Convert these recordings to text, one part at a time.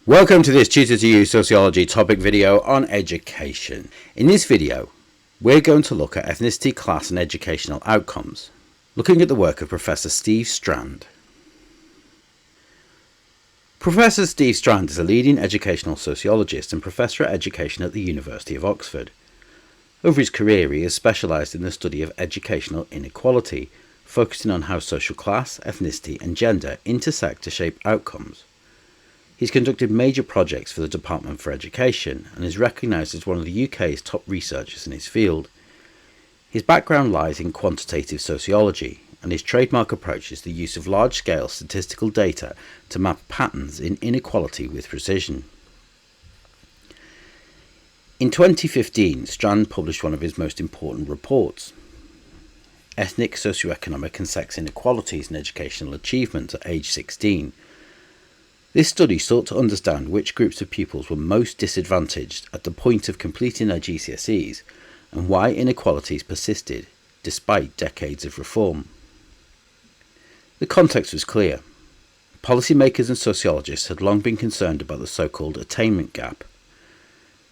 Welcome to this Tutor to You Sociology topic video on education. In this video, we're going to look at ethnicity, class and educational outcomes, looking at the work of Professor Steve Strand. Professor Steve Strand is a leading educational sociologist and Professor of Education at the University of Oxford. Over his career, he has specialised in the study of educational inequality, focusing on how social class, ethnicity and gender intersect to shape outcomes. He's conducted major projects for the Department for Education and is recognised as one of the UK's top researchers in his field. His background lies in quantitative sociology, and his trademark approach is the use of large-scale statistical data to map patterns in inequality with precision. In 2015, Strand published one of his most important reports, Ethnic, Socioeconomic and Sex Inequalities in Educational Achievement at age 16. This study sought to understand which groups of pupils were most disadvantaged at the point of completing their GCSEs and why inequalities persisted despite decades of reform. The context was clear. Policymakers and sociologists had long been concerned about the so-called attainment gap.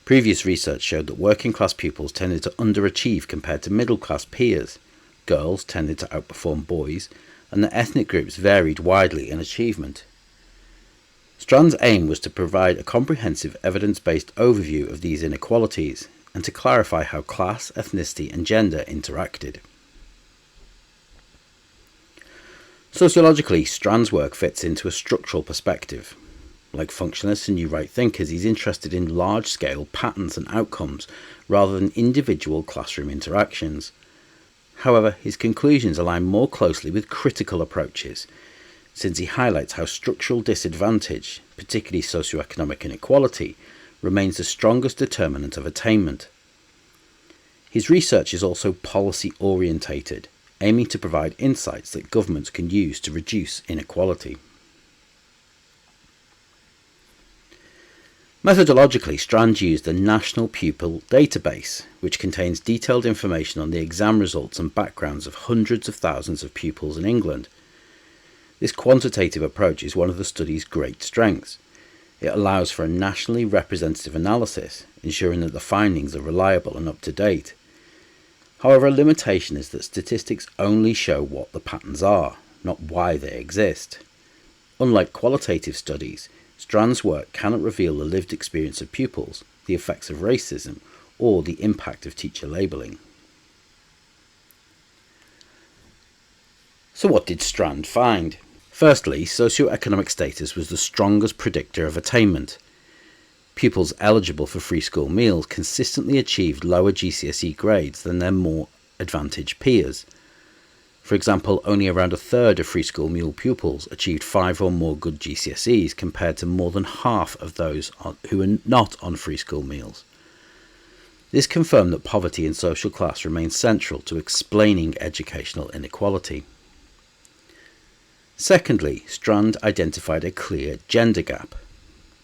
Previous research showed that working class pupils tended to underachieve compared to middle class peers, girls tended to outperform boys, and that ethnic groups varied widely in achievement. Strand's aim was to provide a comprehensive evidence-based overview of these inequalities and to clarify how class, ethnicity and gender interacted. Sociologically, Strand's work fits into a structural perspective. Like functionalists and new right thinkers, he's interested in large-scale patterns and outcomes rather than individual classroom interactions. However, his conclusions align more closely with critical approaches, since he highlights how structural disadvantage, particularly socioeconomic inequality, remains the strongest determinant of attainment. His research is also policy-orientated, aiming to provide insights that governments can use to reduce inequality. Methodologically, Strand used the National Pupil Database, which contains detailed information on the exam results and backgrounds of hundreds of thousands of pupils in England. This quantitative approach is one of the study's great strengths. It allows for a nationally representative analysis, ensuring that the findings are reliable and up to date. However, a limitation is that statistics only show what the patterns are, not why they exist. Unlike qualitative studies, Strand's work cannot reveal the lived experience of pupils, the effects of racism, or the impact of teacher labelling. So what did Strand find? Firstly, socioeconomic status was the strongest predictor of attainment. Pupils eligible for free school meals consistently achieved lower GCSE grades than their more advantaged peers. For example, only around a third of free school meal pupils achieved 5 or more good GCSEs compared to more than half of those who are not on free school meals. This confirmed that poverty and social class remain central to explaining educational inequality. Secondly, Strand identified a clear gender gap.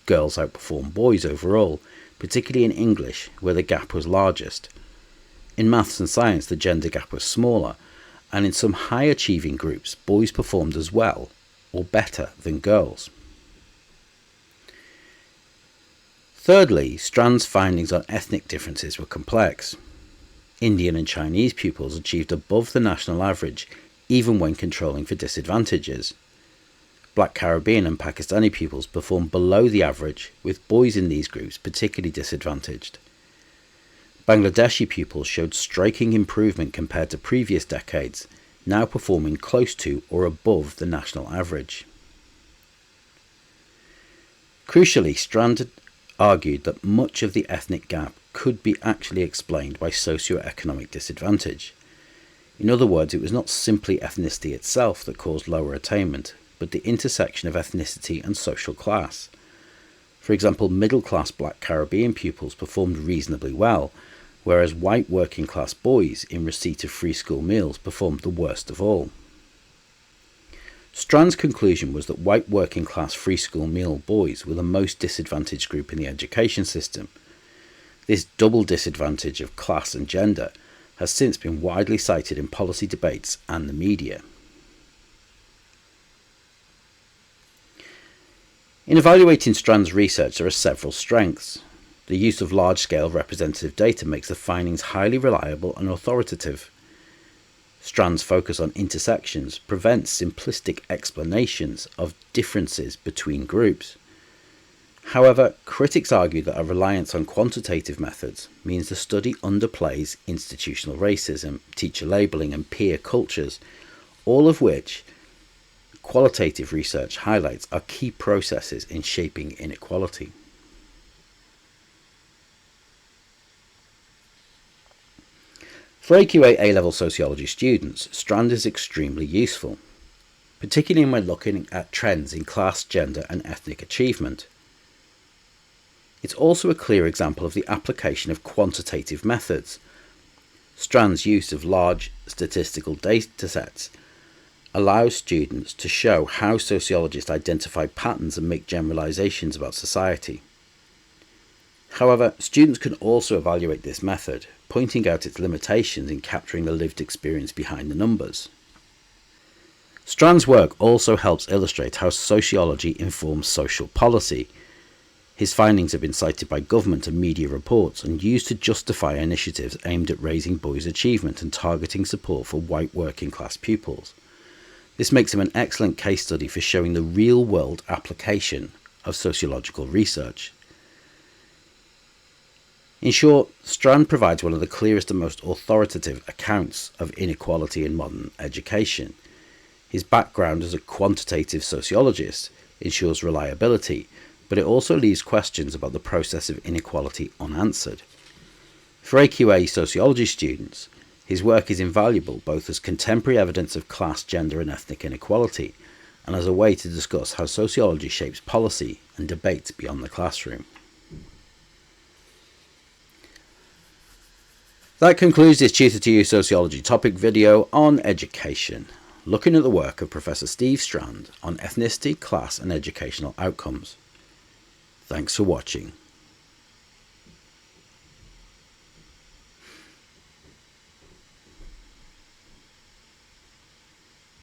Girls outperform boys overall, particularly in English, where the gap was largest. In maths and science, the gender gap was smaller, and in some high-achieving groups, boys performed as well, or better, than girls. Thirdly, Strand's findings on ethnic differences were complex. Indian and Chinese pupils achieved above the national average, even when controlling for disadvantages. Black Caribbean and Pakistani pupils performed below the average, with boys in these groups particularly disadvantaged. Bangladeshi pupils showed striking improvement compared to previous decades, now performing close to or above the national average. Crucially, Strand argued that much of the ethnic gap could be actually explained by socioeconomic disadvantage. In other words, it was not simply ethnicity itself that caused lower attainment, but the intersection of ethnicity and social class. For example, middle-class Black Caribbean pupils performed reasonably well, whereas white working-class boys in receipt of free school meals performed the worst of all. Strand's conclusion was that white working-class free school meal boys were the most disadvantaged group in the education system. This double disadvantage of class and gender has since been widely cited in policy debates and the media. In evaluating Strand's research, there are several strengths. The use of large-scale representative data makes the findings highly reliable and authoritative. Strand's focus on intersections prevents simplistic explanations of differences between groups. However, critics argue that a reliance on quantitative methods means the study underplays institutional racism, teacher labelling, and peer cultures, all of which qualitative research highlights are key processes in shaping inequality. For AQA A Level Sociology students, Strand is extremely useful, particularly when looking at trends in class, gender, and ethnic achievement. It's also a clear example of the application of quantitative methods. Strand's use of large statistical datasets allows students to show how sociologists identify patterns and make generalizations about society. However, students can also evaluate this method, pointing out its limitations in capturing the lived experience behind the numbers. Strand's work also helps illustrate how sociology informs social policy. His findings have been cited by government and media reports and used to justify initiatives aimed at raising boys' achievement and targeting support for white working class pupils. This makes him an excellent case study for showing the real-world application of sociological research. In short, Strand provides one of the clearest and most authoritative accounts of inequality in modern education. His background as a quantitative sociologist ensures reliability, but it also leaves questions about the process of inequality unanswered. For AQA sociology students, his work is invaluable both as contemporary evidence of class, gender, and ethnic inequality, and as a way to discuss how sociology shapes policy and debate beyond the classroom. That concludes this Tutor to You Sociology topic video on education, looking at the work of Professor Steve Strand on ethnicity, class, and educational outcomes. Thanks for watching.